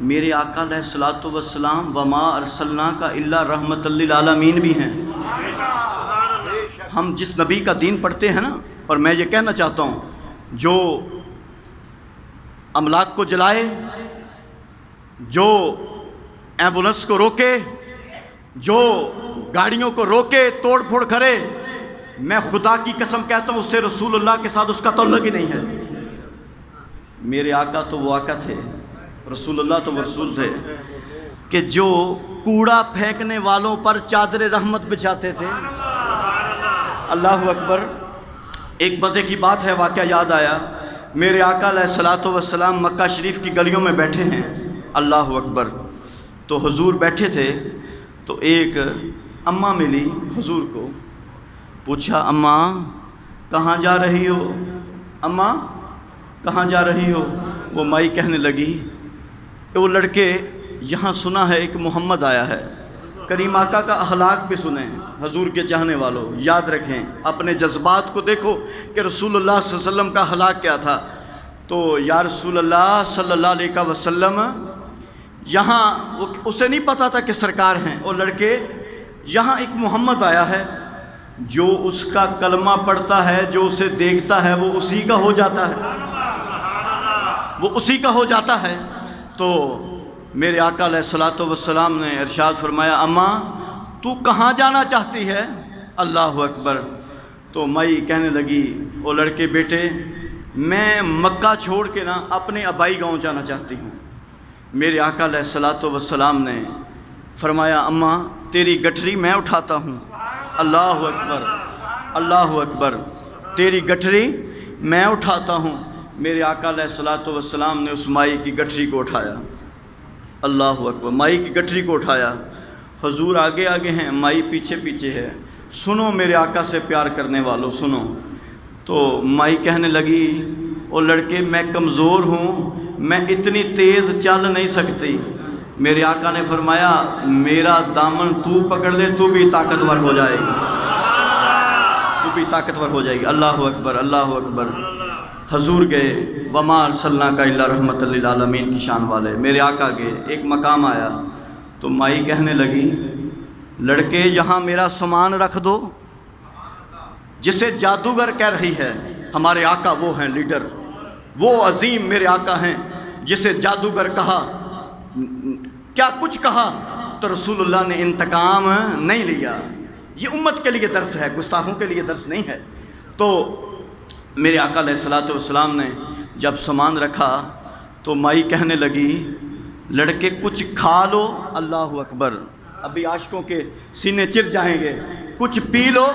میرے آقا علیہ الصلوۃ والسلام وما ارسلناک الا رحمۃ للعالمین بھی ہیں۔ ہم جس نبی کا دین پڑھتے ہیں نا، اور میں یہ کہنا چاہتا ہوں، جو املاک کو جلائے، جو ایمبولنس کو روکے، جو گاڑیوں کو روکے، توڑ پھوڑ کرے، میں خدا کی قسم کہتا ہوں اس سے رسول اللہ کے ساتھ اس کا تعلق ہی نہیں ہے۔ میرے آقا تو وہ آقا تھے، رسول اللہ تو وہ رسول تھے کہ جو کوڑا پھینکنے والوں پر چادر رحمت بچھاتے تھے۔ اللہ اکبر۔ ایک مزے کی بات ہے، واقعہ یاد آیا، میرے آقا علیہ الصلوۃ والسلام مکہ شریف کی گلیوں میں بیٹھے ہیں، اللہ اکبر، تو حضور بیٹھے تھے، تو ایک اماں ملی حضور کو، پوچھا اماں کہاں جا رہی ہو؟ اماں کہاں جا رہی ہو؟ وہ مائی کہنے لگی وہ لڑکے یہاں سنا ہے ایک محمد آیا ہے، کریم آقا کا اخلاق بھی سنیں، حضور کے چاہنے والوں یاد رکھیں، اپنے جذبات کو دیکھو کہ رسول اللہ صلی اللہ علیہ وسلم کا اخلاق کیا تھا۔ تو یا رسول اللہ صلی اللہ علیہ وسلم، یہاں اسے نہیں پتا تھا کہ سرکار ہیں، وہ لڑکے یہاں ایک محمد آیا ہے، جو اس کا کلمہ پڑھتا ہے، جو اسے دیکھتا ہے، وہ اسی کا ہو جاتا ہے، وہ اسی کا ہو جاتا ہے۔ تو میرے آقا علیہ الصلوۃ والسلام نے ارشاد فرمایا اماں تو کہاں جانا چاہتی ہے؟ اللہ اکبر۔ تو مائی کہنے لگی وہ لڑکے بیٹے میں مکہ چھوڑ کے نا اپنے آبائی گاؤں جانا چاہتی ہوں۔ میرے آقا علیہ الصلوۃ والسلام نے فرمایا اماں تیری گٹھری میں اٹھاتا ہوں۔ اللہ اکبر، اللہ اکبر، تیری گٹھری میں اٹھاتا ہوں۔ میرے آقا علیہ الصلوۃ والسلام نے اس مائی کی گٹھری کو اٹھایا، اللہ اکبر، مائی کی گٹھری کو اٹھایا۔ حضور آگے آگے ہیں، مائی پیچھے پیچھے ہے۔ سنو میرے آقا سے پیار کرنے والوں سنو۔ تو مائی کہنے لگی او لڑکے میں کمزور ہوں، میں اتنی تیز چل نہیں سکتی۔ میرے آقا نے فرمایا میرا دامن تو پکڑ لے تو بھی طاقتور ہو جائے گی، تو بھی طاقتور ہو جائے گی۔ اللہ اکبر، اللہ اکبر۔ حضور گئے، وما ارسلناک الا رحمۃ للعالمین کی شان والے، میرے آقا گئے، ایک مقام آیا تو مائی کہنے لگی لڑکے یہاں میرا سامان رکھ دو۔ جسے جادوگر کہہ رہی ہے، ہمارے آقا وہ ہیں لیڈر، وہ عظیم میرے آقا ہیں جسے جادوگر کہا، کیا کچھ کہا، تو رسول اللہ نے انتقام نہیں لیا۔ یہ امت کے لیے درس ہے، گستاخوں کے لیے درس نہیں ہے۔ تو میرے آقا علیہ الصلوۃ والسلام نے جب سامان رکھا تو مائی کہنے لگی لڑکے کچھ کھا لو۔ اللہ اکبر، ابھی عاشقوں کے سینے چر جائیں گے، کچھ پی لو۔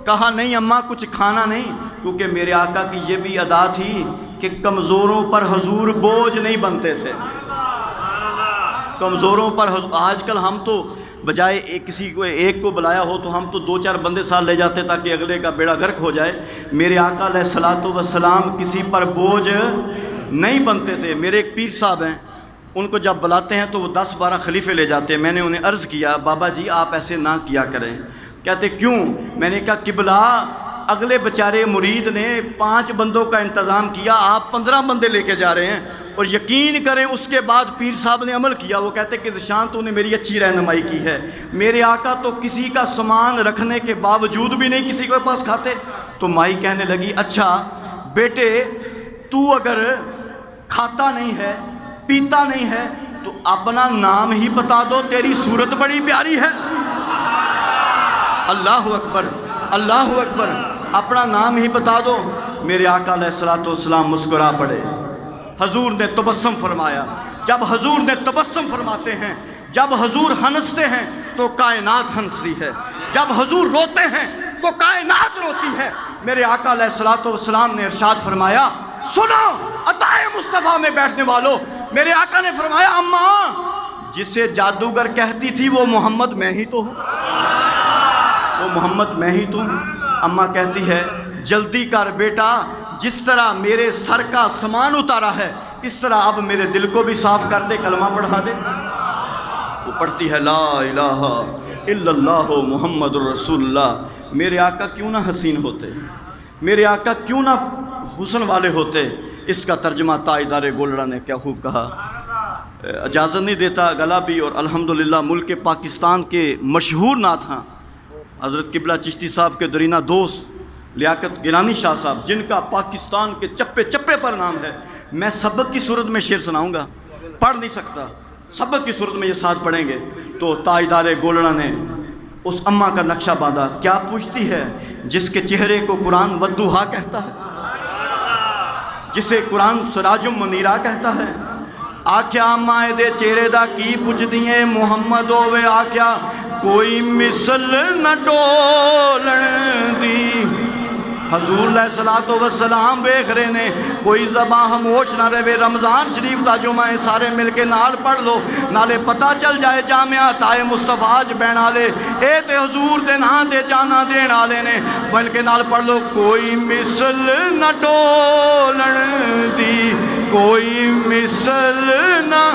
کہا نہیں اماں کچھ کھانا نہیں، کیونکہ میرے آقا کی یہ بھی ادا تھی کہ کمزوروں پر حضور بوجھ نہیں بنتے تھے، کمزوروں پر آج کل ہم تو بجائے کسی کو ایک کو بلایا ہو تو ہم تو 2-4 بندے ساتھ لے جاتے تاکہ اگلے کا بیڑا غرق ہو جائے۔ میرے آقا علیہ الصلوۃ والسلام کسی پر بوجھ نہیں بنتے تھے۔ میرے ایک پیر صاحب ہیں، ان کو جب بلاتے ہیں تو وہ 10-12 خلیفے لے جاتے ہیں۔ میں نے انہیں عرض کیا بابا جی آپ ایسے نہ کیا کریں۔ کہتے کیوں؟ میں نے کہا قبلہ اگلے بیچارے مرید نے 5 بندوں کا انتظام کیا، آپ 15 بندے لے کے جا رہے ہیں، اور یقین کریں اس کے بعد پیر صاحب نے عمل کیا۔ وہ کہتے کہ ذیشان تو نے میری اچھی رہنمائی کی ہے، میرے آقا تو کسی کا سامان رکھنے کے باوجود بھی نہیں کسی کے پاس کھاتے۔ تو مائی کہنے لگی اچھا بیٹے تو اگر کھاتا نہیں ہے پیتا نہیں ہے تو اپنا نام ہی بتا دو، تیری صورت بڑی پیاری ہے۔ اللہ اکبر، اللہ اکبر، اپنا نام ہی بتا دو۔ میرے آقا علیہ الصلوۃ والسلام مسکرا پڑے، حضور نے تبسم فرمایا۔ جب حضور نے تبسم فرماتے ہیں، جب حضور ہنستے ہیں تو کائنات ہنستی ہے، جب حضور روتے ہیں تو کائنات روتی ہے۔ میرے آقا علیہ الصلوۃ والسلام نے ارشاد فرمایا سنو عطائے مصطفیٰ میں بیٹھنے والوں، میرے آقا نے فرمایا اماں جسے جادوگر کہتی تھی وہ محمد میں ہی تو ہوں، وہ محمد میں ہی تو ہوں۔ اماں کہتی ہے جلدی کر بیٹا، جس طرح میرے سر کا سامان اتارا ہے اس طرح اب میرے دل کو بھی صاف کر دے، کلمہ پڑھا دے۔ وہ پڑھتی ہے لا الہ الا اللہ محمد الرسول اللہ۔ میرے آقا کیوں نہ حسین ہوتے، میرے آقا کیوں نہ حسن والے ہوتے۔ اس کا ترجمہ تاجدار گولڑا نے کیا خوب کہا، اجازت نہیں دیتا گلا بھی، اور الحمدللہ ملک پاکستان کے مشہور نعت خواں حضرت قبلہ چشتی صاحب کے درینہ دوست لیاقت گیلانی شاہ صاحب، جن کا پاکستان کے چپے چپے پر نام ہے، میں سبق کی صورت میں شعر سناؤں گا، پڑھ نہیں سکتا، سبق کی صورت میں یہ ساتھ پڑھیں گے۔ تو تاجدار گولڑا نے اس اماں کا نقشہ باندھا، کیا پوچھتی ہے جس کے چہرے کو قرآن ودوہا کہتا ہے، جسے قرآن سراج منیرہ کہتا ہے۔ آکھیا مائے دے چہرے دا کی پوچھ دیئے محمد ہوئے، آکھیا کوئی مثل نہ ڈولن دی۔ حضور علیہ السلام بیخ رہے نے، کوئی زباں خاموش نہ رہے۔ رمضان شریف دا جمعہ سارے مل کے نال پڑھ لو، نالے پتہ چل جائے جامعہ تائے مصطفیٰ ج بین آلے، اے تے حضور دے نا دے جانا دین آلے نے، مل کے نال پڑھ لو۔ کوئی مثل نہ ڈولن دی، کوئی مثل نہ۔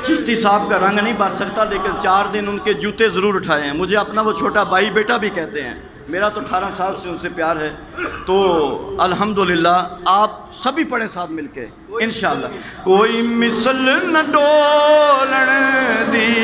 چشتی صاحب کا رنگ نہیں بھر سکتا، لیکن 4 دن ان کے جوتے ضرور اٹھائے ہیں۔ مجھے اپنا وہ چھوٹا بھائی بیٹا بھی کہتے ہیں، میرا تو 18 سال سے ان سے پیار ہے۔ تو الحمدللہ آپ سبھی پڑھیں ساتھ مل کے انشاءاللہ۔ کوئی مثل نہ ڈولن دی،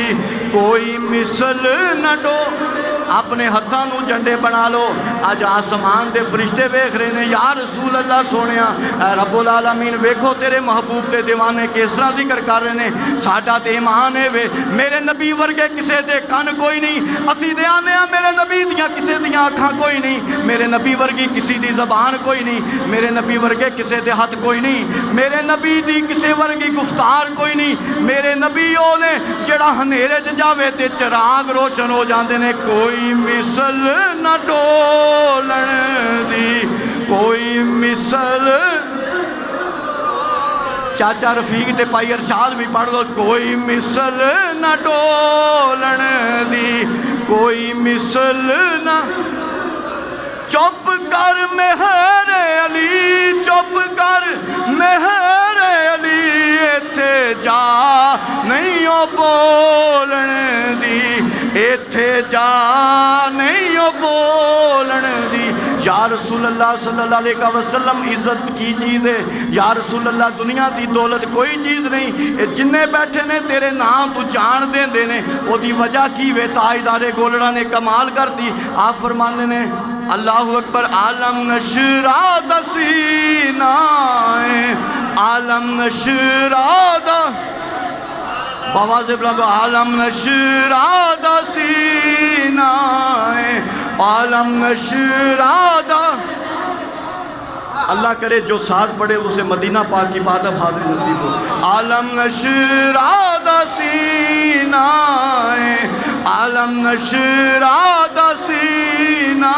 کوئی مثل نہ ڈولن۔ اپنے ہتھاں نو جھنڈے بنا لو، اج آسمان دے فرشتے ویکھ رہے نے، یا رسول اللہ سونیا، اے رب العالمین ویکھو تیرے محبوب دے دیوانے کس طرح ذکر کر رہے نے۔ ساڈا تے ایمان ہے وے میرے نبی ورگے کسے دے کن کوئی نہیں، اسی دے آنے ہاں میرے نبی دیاں کسے دیاں اکھاں کوئی نہیں، میرے نبی ورگی کسی دی زبان کوئی نہیں، میرے نبی ورگے کسے دے ہاتھ کوئی نہیں، میرے نبی دی کسے ورگی گفتار کوئی نہیں۔ میرے نبی او نے جڑا ہنیرے چ جاوے تے چراغ روشن ہو جاندے نے۔ کوئی مثل نہ ڈولن دی، کوئی مثل۔ چاچا رفیق تے پائی ارشاد بھی پڑھ لو۔ کوئی مثل نہ ڈولن دی، کوئی مثل نہ۔ چپ کر مہر علی، چپ کر مہر علی، ایتھے جا نہیں او بولن دی، ایتھے جا نہیں او بولن دی۔ یا رسول اللہ صلی اللہ علیہ وسلم عزت کی چیز ہے، یا رسول اللہ دنیا دی دولت کوئی چیز نہیں، اے جننے بیٹھے نے تیرے نام تو جان دیں دینے، او دی وجہ کی وے تاجدار گولڑا نے کمال کر دی۔ آپ فرمانے نے اللہ اکبر، عالم نشرا دا سینہ، عالم نشرا دا بابا سے بلند، عالم نشرا دا سینہ، عالم نشرا دا۔ اللہ کرے جو ساتھ پڑھے اسے مدینہ پاک کی بات اب حاضر نصیب ہو۔ عالم نشرا دا سینہ، عالم نشرا دا سینہ،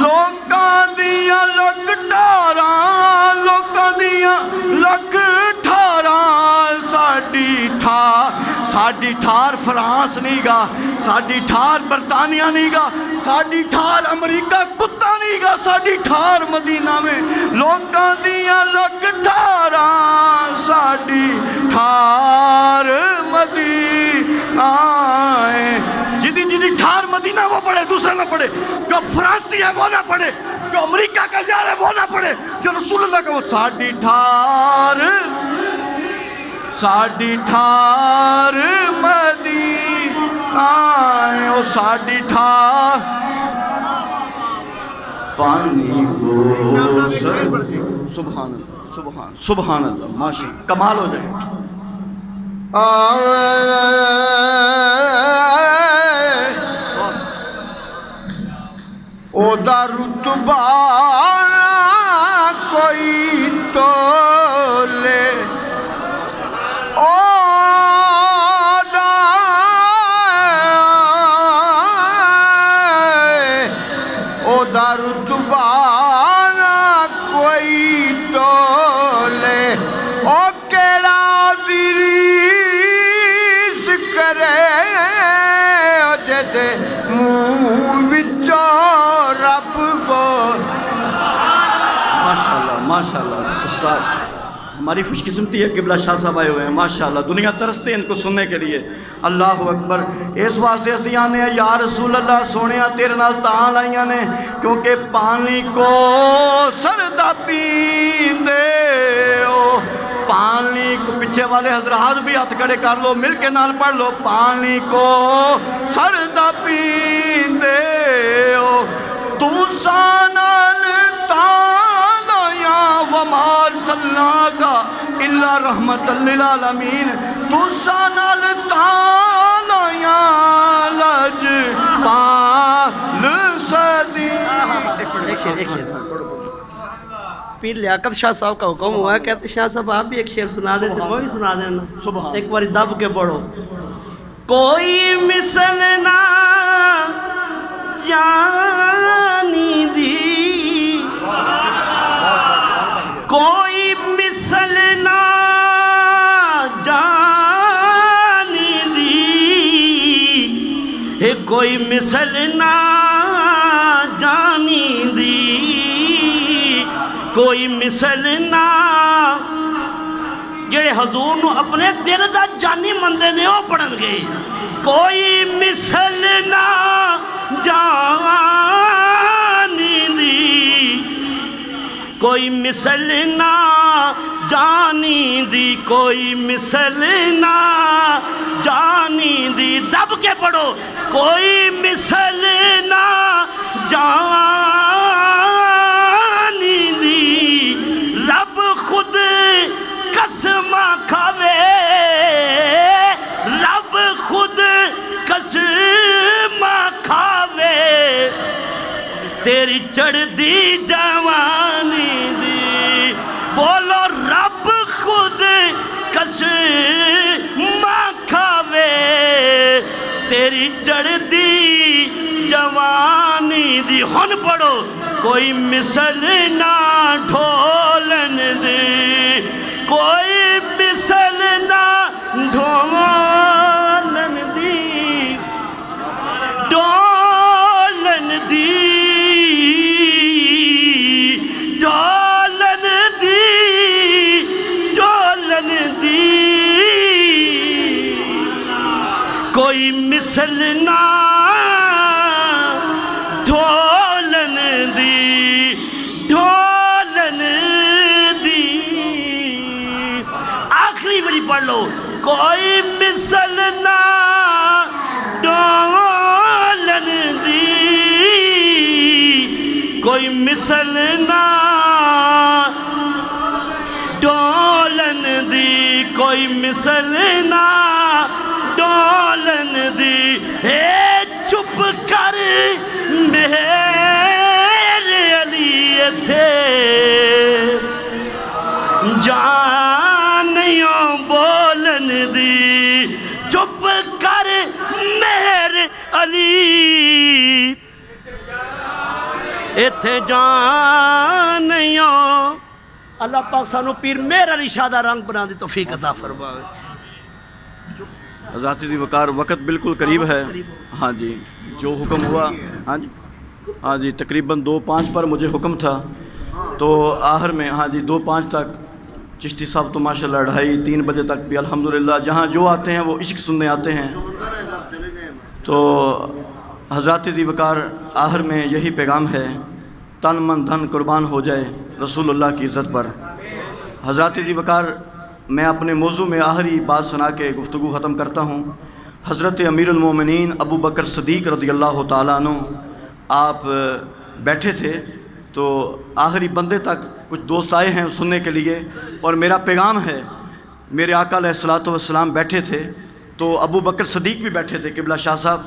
لوکاں دیاں لکھ ٹھاراں، لوکاں دیاں لکھ ٹھاراں، ساڈی ٹھار فرانس نہیں گا، ساڈی ٹھار برطانیہ نہیں گا، ساڈی ٹھار امریکہ کتا نہیں گا، ساڈی ٹھار مدینہ میں لوکاں دیاں لکھ ٹھاراں، ساڈی ٹھار مدینہ۔ جدی ٹھار مدینہ وہ پڑھے دوسرا نہ پڑھے، جو فرانسی ہے وہ نہ پڑھے، جو امریکہ کا جا رہا ہے وہ نہ پڑھے، جو رسول اللہ کا وہ ساڈی ٹھار، ساڈی ٹھار مدینہ، او ساڈی ٹھار پانی کو سبحان اللہ، سبحان اللہ، ماشاء کمال ہو جائے۔ او دا رتبہ کوئی تولے، دا رتبہ کوئی تولے، او کیڑا وریس کرے، او جدے منہ وچوں رب بول۔ ماشاءاللہ ماشاءاللہ استاد، ہماری خوش قسمتی ہے قبلہ شاہ صاحب آئے ہوئے ہیں، ماشاءاللہ دنیا ترستے ہیں ان کو سننے کے لیے۔ اللہ اکبر۔ اس واسطے اسی آنے ہیں یا رسول اللہ سونیا تیرے نال تاں لائیاں نے کیونکہ پانی کو سردا پیندے ہو، پیچھے والے حضرات بھی ہاتھ کھڑے کر لو، مل کے نال پڑھ لو، پانی کو سردا پیندے ہو تُساں نال تالیاں وما ارسلناک الا رحمت للعالمین، تُساں نال تالیاں لج پال صدی۔ ایک شیر پیر لیاقت شاہ صاحب کا حکم ہوا ہے، کہتے شاہ صاحب آپ بھی ایک شیر سنا دیتے، میں بھی سنا دینا، ایک باری دب کے پڑھو۔ کوئی مثل نہ جانی دی، کوئی مثل نہ جانی دی، کوئی مثل نہ جانی دی، کوئی مثل نہ جڑے حضور نو اپنے دل دا جانی مندے نے وہ پڑھن گے، کوئی مثل نہ جانی دی، کوئی مثل نہ جانی دی، کوئی مثل نہ جانی دی، دب کے پڑھو، کوئی مثل نہ جانی دی، رب خود قسم کھاوے، رب خود قسم کھاوے، تیری چڑھ دی جوانی دی، بولو رب خود قسم کھاوے، تیری چڑھ دی جوانی دی۔ ہن پڑھو، کوئی مثل نہ ڈھولن دی، کوئی مثل نہ ڈھولن دی، ڈولن دی، ڈولن دی، ڈولن دی، کوئی مثل نہ ڈھولن دی، ڈھولن دی۔ آخری باری پڑھ لو، کوئی مثل نہ ڈھولن دی، کوئی مثل نہ ڈھولن دی، کوئی مثل نہ ڈھولن دی، اے چپ کر میرے علی تھے جانیوں بولن دی، چپ کر میرے علی ایتھے جانیوں۔ اللہ پاک سانو پیر مہر علی شاہ دا رنگ بنا دی توفیق عطا فرمائے۔ حضرات ذی وقار وقت بالکل قریب ہے، ہاں جی جو حکم ہوا، ہاں جی تقریباً 2:05 پر مجھے حکم تھا، تو آخر میں ہاں جی 2:05 تک چشتی صاحب تو ماشاءاللہ 2:30-3 بجے تک بھی الحمدللہ جہاں جو آتے ہیں وہ عشق سننے آتے ہیں۔ تو حضرات ذی وقار آخر میں یہی پیغام ہے، تن من دھن قربان ہو جائے رسول اللہ کی عزت پر۔ حضرات ذی وقار میں اپنے موضوع میں آخری بات سنا کے گفتگو ختم کرتا ہوں۔ حضرت امیر المومنین ابو بکر صدیق رضی اللہ تعالیٰ عنہ آپ بیٹھے تھے، تو آخری بندے تک کچھ دوست آئے ہیں سننے کے لیے، اور میرا پیغام ہے، میرے آقا علیہ الصلوۃ والسلام بیٹھے تھے، تو ابو بکر صدیق بھی بیٹھے تھے قبلہ شاہ صاحب،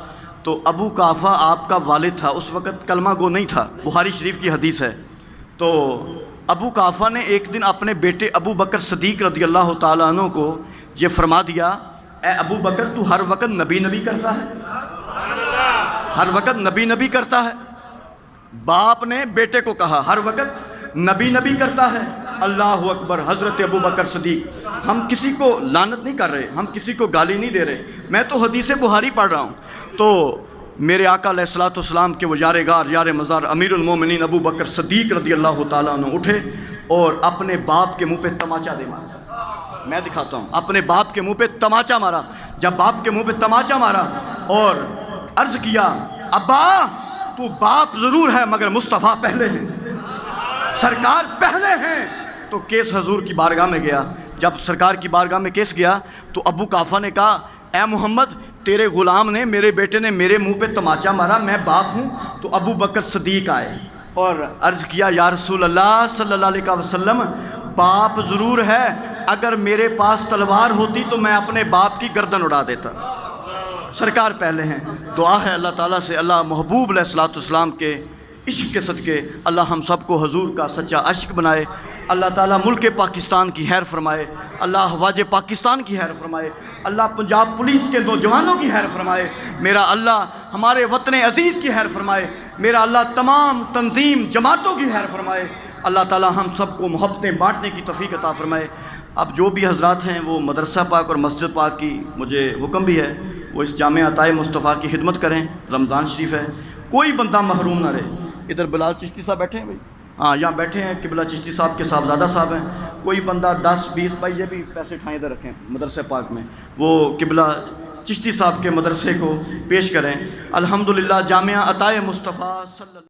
تو ابو قحافہ آپ کا والد تھا، اس وقت کلمہ گو نہیں تھا، بخاری شریف کی حدیث ہے۔ تو ابو قحافہ نے ایک دن اپنے بیٹے ابو بکر صدیق رضی اللہ تعالیٰ عنہ کو یہ فرما دیا، اے ابو بکر تو ہر وقت نبی نبی کرتا ہے، ہر وقت نبی نبی کرتا ہے۔ باپ نے بیٹے کو کہا ہر وقت نبی نبی کرتا ہے۔ اللہ اکبر۔ حضرت ابو بکر صدیق، ہم کسی کو لعنت نہیں کر رہے، ہم کسی کو گالی نہیں دے رہے، میں تو حدیث بخاری پڑھ رہا ہوں۔ تو میرے آقا علیہ الصلوۃ والسلام کے وہ یار غار یار مزار امیر المومنین ابو بکر صدیق رضی اللہ تعالیٰ عنہ اٹھے اور اپنے باپ کے منہ پہ تماچا دے مارا۔ میں دکھاتا ہوں، اپنے باپ کے منہ پہ تماچا مارا۔ جب باپ کے منہ پہ تماچا مارا اور عرض کیا، ابا تو باپ ضرور ہے مگر مصطفیٰ پہلے ہیں، سرکار پہلے ہیں، تو کیس حضور کی بارگاہ میں گیا۔ جب سرکار کی بارگاہ میں کیس گیا تو ابو قحافہ نے کہا اے محمد تیرے غلام نے میرے بیٹے نے میرے منہ پہ تماچا مارا، میں باپ ہوں۔ تو ابو بکر صدیق آئے اور عرض کیا یا رسول اللہ صلی اللہ علیہ وسلم باپ ضرور ہے، اگر میرے پاس تلوار ہوتی تو میں اپنے باپ کی گردن اڑا دیتا۔ سرکار پہلے ہیں، دعا ہے اللہ تعالیٰ سے اللہ محبوب علیہ الصلوۃ والسلام کے عشق کے صدقے اللہ ہم سب کو حضور کا سچا عشق بنائے، اللہ تعالیٰ ملک پاکستان کی خیر فرمائے، اللہ افواج پاکستان کی خیر فرمائے، اللہ پنجاب پولیس کے نوجوانوں کی خیر فرمائے، میرا اللہ ہمارے وطن عزیز کی خیر فرمائے، میرا اللہ تمام تنظیم جماعتوں کی خیر فرمائے، اللہ تعالیٰ ہم سب کو محبتیں بانٹنے کی توفیق عطا فرمائے۔ اب جو بھی حضرات ہیں وہ مدرسہ پاک اور مسجد پاک کی مجھے حکم بھی ہے وہ اس جامع عطائے مصطفیٰ کی خدمت کریں، رمضان شریف ہے، کوئی بندہ محروم نہ رہے۔ ادھر بلال چشتی صاحب بیٹھے ہیں بھائی، ہاں یہاں بیٹھے ہیں، قبلہ چشتی صاحب کے صاحبزادہ صاحب ہیں، کوئی بندہ 10-20 بھائی یہ بھی پیسے اٹھائیں ادھر رکھیں مدرسہ پاک میں، وہ قبلہ چشتی صاحب کے مدرسے کو پیش کریں۔ الحمدللہ جامعہ عطائے مصطفیٰ صلی اللہ